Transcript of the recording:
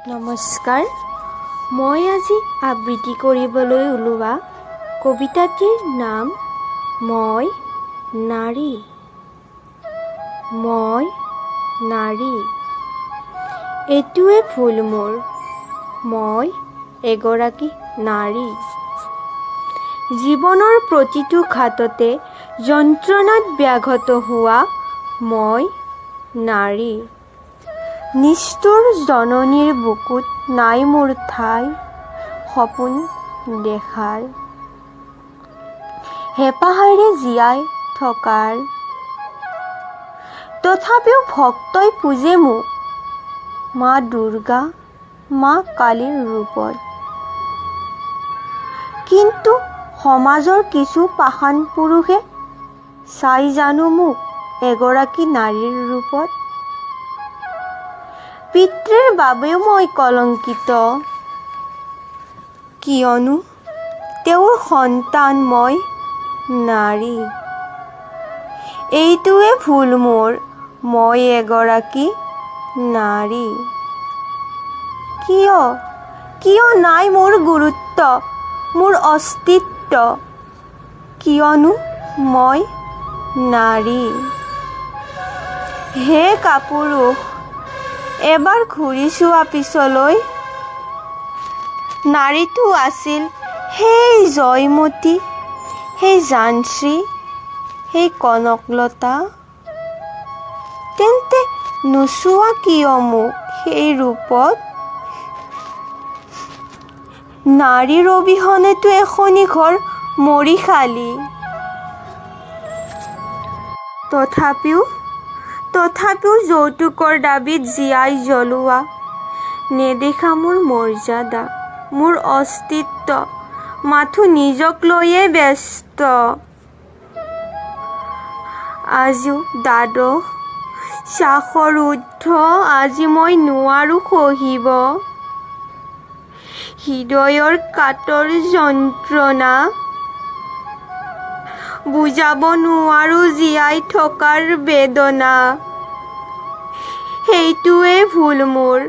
নমস্কাৰ, মই আজি আবৃত্তি কৰিবলৈ ওলোৱা কবিতাটিৰ নাম মই নাৰী। মই নাৰী। এইটোৱে ভুল মোৰ, মই এগৰাকী নাৰী। জীৱনৰ প্ৰতিটো ঘাটতে যন্ত্ৰণাত ব্যাঘত হোৱা মই নাৰী। নিষ্ঠুৰ জননীৰ বুকুত নাই মোৰ ঠাই, সপোন দেখাৰ, হেঁপাহেৰে জীয়াই থকাৰ। তথাপিও ভক্তই পূজে মোক মা দুৰ্গা, মা কালীৰ ৰূপত। কিন্তু সমাজৰ কিছু পাষাণ পুৰুষে চাই জানো মোক এগৰাকী নাৰীৰ ৰূপত? পিতৃৰ বাবেও মই কলংকিত, কিয়নো তেওঁৰ সন্তান মই নাৰী। এইটোৱে ভুল মোৰ, মই এগৰাকী নাৰী। কিয় নাই মোৰ গুৰুত্ব, মোৰ অস্তিত্ব, কিয়নো মই নাৰী। হে কাপুৰুষ, এবাৰ ঘূৰি চোৱা পিছলৈ, নাৰীটো আছিল সেই জয়মতী, সেই ঝান্সী, সেই কনকলতা। তেন্তে নোচোৱা কিয় মোক সেই ৰূপত? নাৰীৰ অবিহনেতো এখনি ঘৰ মৰিশালী। তথাপিও যৌতুকৰ দাবীত জীয়াই জ্বলোৱা নেদেখা মোৰ মৰ্যাদা, মোৰ অস্তিত্ব, মাথো নিজক লৈয়ে ব্যস্ত। আজিও দ্বাদশ শ্বাসৰ ঊৰ্ধ্ব, আজি মই নোৱাৰো সহিব হৃদয়ৰ কাতৰ যন্ত্ৰণা। বুজাব নোৱাৰো জীয়াই থকাৰ বেদনা। সেইটোৱে ভুল মোৰ।